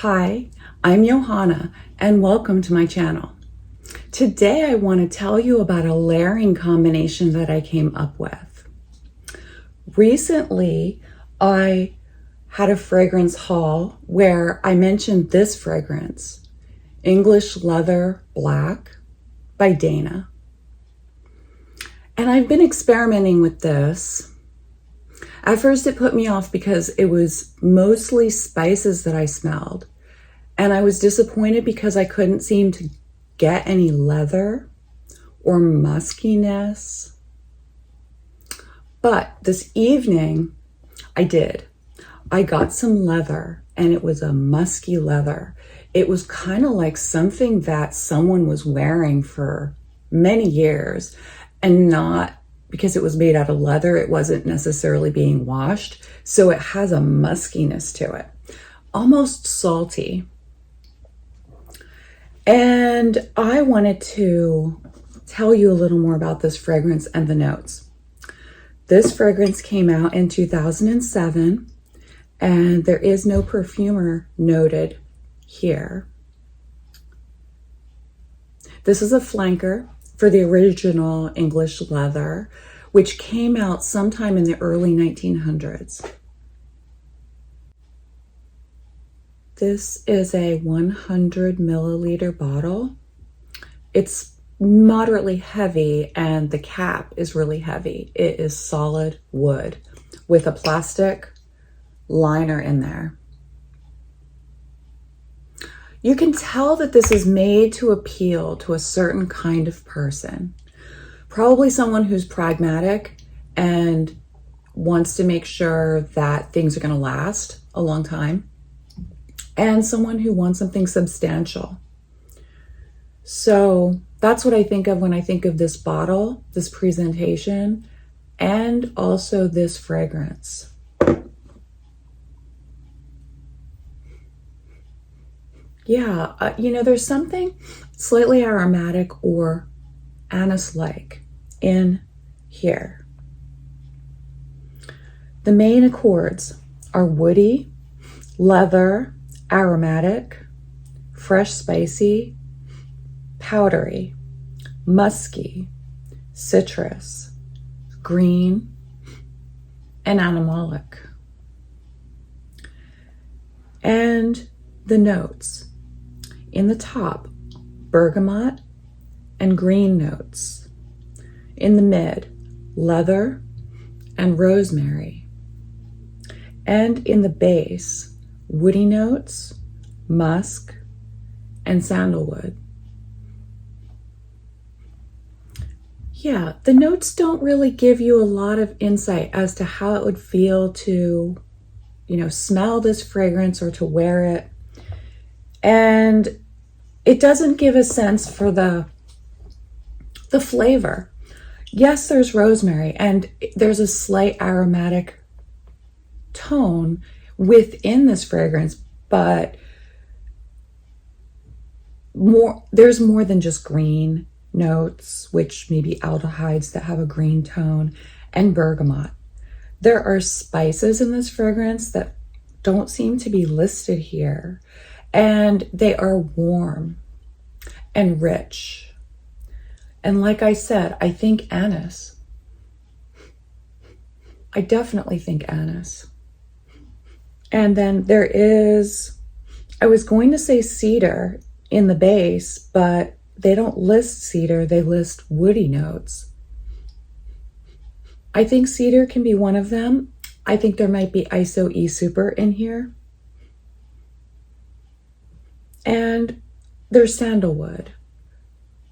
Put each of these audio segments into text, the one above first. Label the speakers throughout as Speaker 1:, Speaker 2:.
Speaker 1: Hi, I'm Johanna and welcome to my channel. Today I want to tell you about a layering combination that I came up with. Recently, I had a fragrance haul where I mentioned this fragrance, English Leather Black by Dana. And I've been experimenting with this. At first it put me off because it was mostly spices that I smelled. And I was disappointed because I couldn't seem to get any leather or muskiness. But this evening I did. I got some leather and it was a musky leather. It was kind of like something that someone was wearing for many years, and not because it was made out of leather, it wasn't necessarily being washed. So it has a muskiness to it, almost salty. And I wanted to tell you a little more about this fragrance and the notes. This fragrance came out in 2007, and there is no perfumer noted here. This is a flanker for the original English leather, which came out sometime in the early 1900s. This is a 100 milliliter bottle. It's moderately heavy and the cap is really heavy. It is solid wood with a plastic liner in there. You can tell that this is made to appeal to a certain kind of person. Probably someone who's pragmatic and wants to make sure that things are going to last a long time, and someone who wants something substantial. So that's what I think of when I think of this bottle, this presentation, and also this fragrance. Yeah, there's something slightly aromatic or anise-like in here. The main accords are woody, leather, aromatic, fresh spicy, powdery, musky, citrus, green, and animalic. And the notes. In the top, bergamot and green notes. In the mid, leather and rosemary. And in the base, woody notes, musk, and sandalwood. Yeah, the notes don't really give you a lot of insight as to how it would feel to, smell this fragrance or to wear it. And it doesn't give a sense for the flavor. Yes, there's rosemary and there's a slight aromatic tone within this fragrance, but there's more than just green notes, which may be aldehydes that have a green tone, and bergamot. There are spices in this fragrance that don't seem to be listed here, and they are warm and rich. And like I said, I think anise. I definitely think anise. And then there is, I was going to say cedar in the base, but they don't list cedar, they list woody notes. I think cedar can be one of them. I think there might be ISO E Super in here. And there's sandalwood.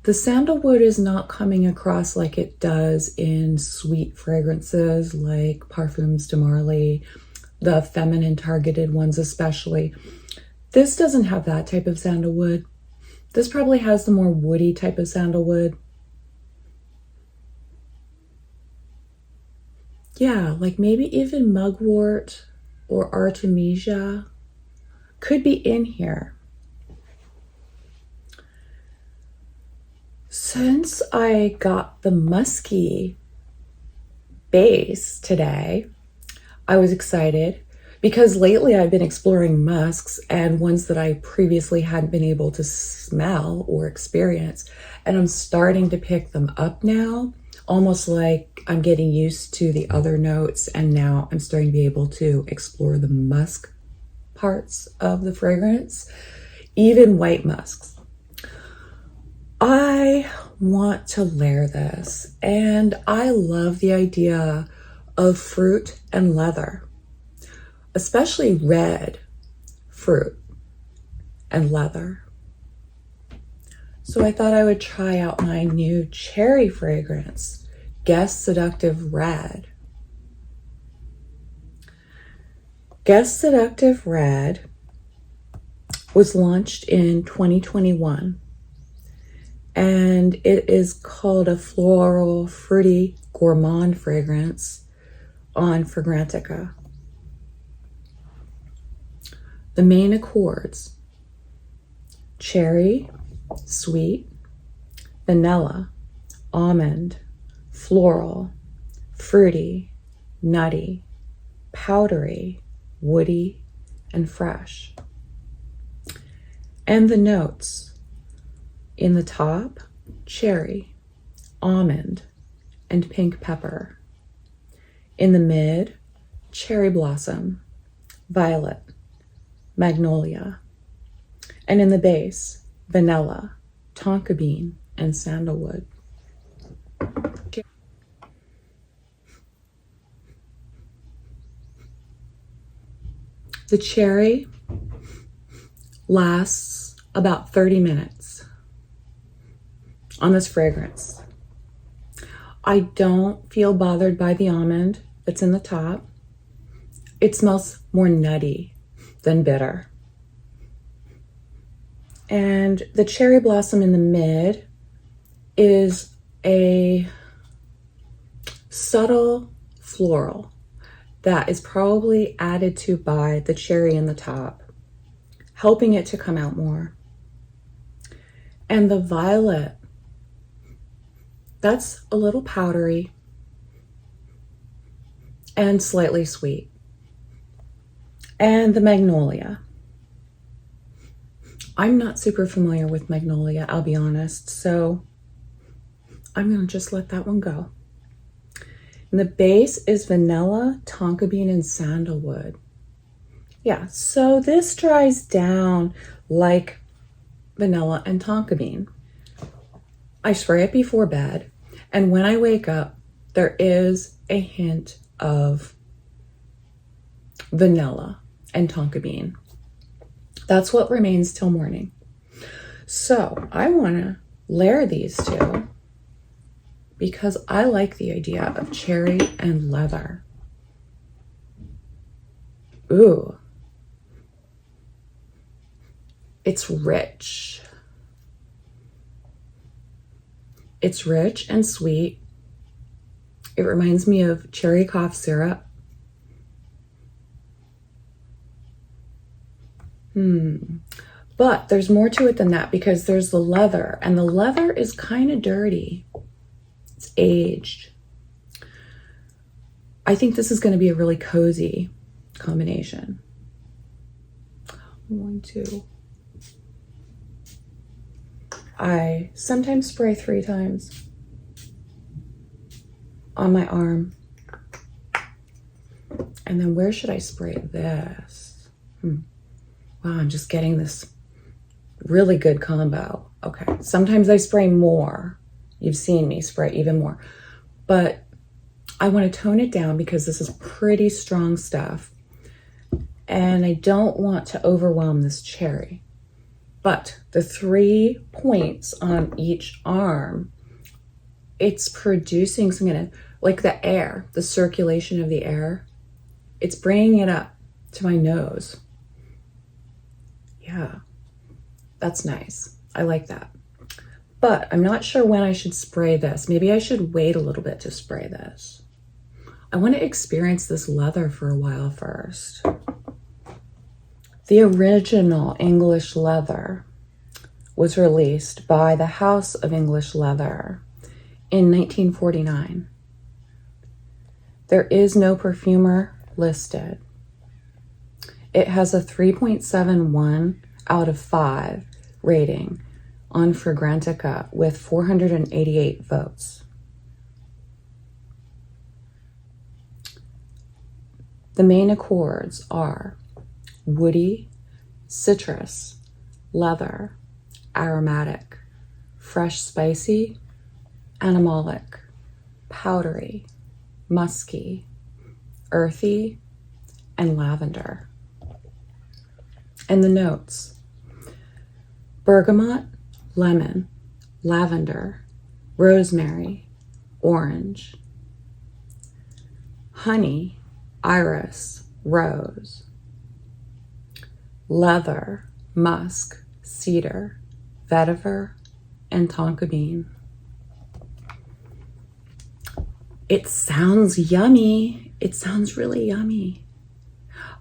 Speaker 1: The sandalwood is not coming across like it does in sweet fragrances like Parfums de Marly, the feminine targeted ones especially. This doesn't have that type of sandalwood. This probably has the more woody type of sandalwood. Yeah, like maybe even mugwort or artemisia could be in here. Since I got the musky base today, I was excited because lately I've been exploring musks and ones that I previously hadn't been able to smell or experience. And I'm starting to pick them up now, almost like I'm getting used to the other notes. And now I'm starting to be able to explore the musk parts of the fragrance, even white musks. I want to layer this, and I love the idea of fruit and leather, especially red fruit and leather. So I thought I would try out my new cherry fragrance, Guess Seductive Red. Guess Seductive Red was launched in 2021, and it is called a Floral Fruity Gourmand fragrance on Fragrantica. The main accords: cherry, sweet, vanilla, almond, floral, fruity, nutty, powdery, woody, and fresh. And the notes: in the top, cherry, almond, and pink pepper. In the mid, cherry blossom, violet, magnolia. And in the base, vanilla, tonka bean, and sandalwood. The cherry lasts about 30 minutes on this fragrance. I don't feel bothered by the almond that's in the top. It smells more nutty than bitter. And the cherry blossom in the mid is a subtle floral that is probably added to by the cherry in the top, helping it to come out more. And the violet, that's a little powdery and slightly sweet. And the magnolia, I'm not super familiar with magnolia, I'll be honest, so I'm gonna just let that one go. And the base is vanilla, tonka bean, and sandalwood. Yeah, so this dries down like vanilla and tonka bean. I spray it before bed, and when I wake up, there is a hint of vanilla and tonka bean. That's what remains till morning. So I want to layer these two because I like the idea of cherry and leather. Ooh. It's rich. It's rich and sweet. It reminds me of cherry cough syrup. But there's more to it than that because there's the leather, and the leather is kind of dirty. It's aged. I think this is going to be a really cozy combination. I sometimes spray 3 times on my arm. And then where should I spray this? Wow, I'm just getting this really good combo. Okay, sometimes I spray more. You've seen me spray even more. But I want to tone it down because this is pretty strong stuff. And I don't want to overwhelm this cherry. But the 3 points on each arm, it's producing some kind of, like the air, the circulation of the air. It's bringing it up to my nose. Yeah, that's nice. I like that. But I'm not sure when I should spray this. Maybe I should wait a little bit to spray this. I want to experience this leather for a while first. The original English leather was released by the House of English Leather in 1949. There is no perfumer listed. It has a 3.71 out of 5 rating on Fragrantica with 488 votes. The main accords are woody, citrus, leather, aromatic, fresh spicy, animalic, powdery, musky, earthy, and lavender. And the notes: bergamot, lemon, lavender, rosemary, orange, honey, iris, rose, leather, musk, cedar, vetiver, and tonka bean. It sounds yummy. It sounds really yummy.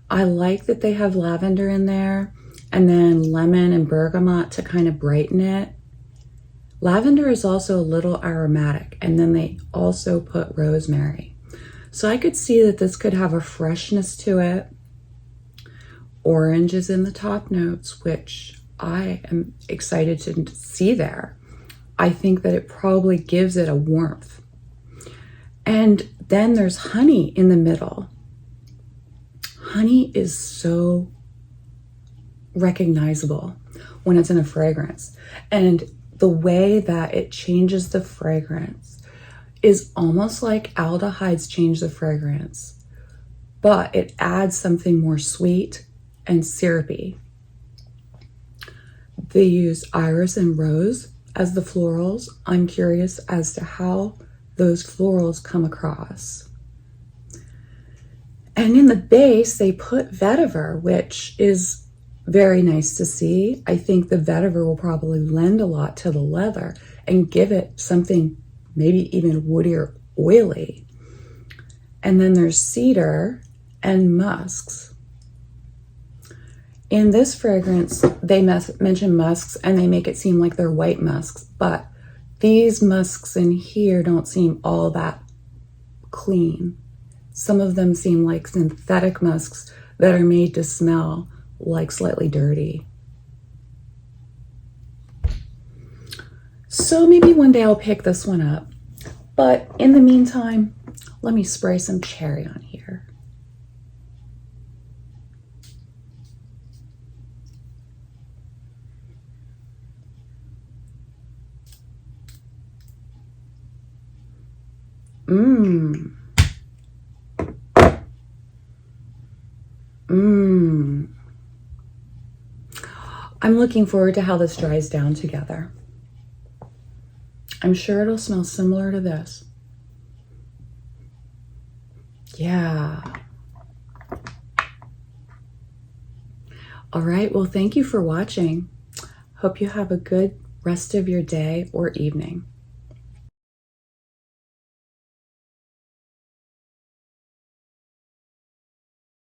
Speaker 1: I like that they have lavender in there and then lemon and bergamot to kind of brighten it. Lavender is also a little aromatic, and then they also put rosemary. So I could see that this could have a freshness to it. Orange is in the top notes, which I am excited to see there. I think that it probably gives it a warmth. And then there's honey in the middle. Honey is so recognizable when it's in a fragrance. And the way that it changes the fragrance is almost like aldehydes change the fragrance, but it adds something more sweet and syrupy. They use iris and rose as the florals. I'm curious as to how those florals come across. And in the base, they put vetiver, which is very nice to see. I think the vetiver will probably lend a lot to the leather and give it something maybe even woody or oily. And then there's cedar and musks. In this fragrance, they mention musks and they make it seem like they're white musks, but these musks in here don't seem all that clean. Some of them seem like synthetic musks that are made to smell like slightly dirty. So maybe one day I'll pick this one up. But in the meantime, let me spray some cherry on here. I'm looking forward to how this dries down together. I'm sure it'll smell similar to this. Yeah. All right, well, thank you for watching. Hope you have a good rest of your day or evening.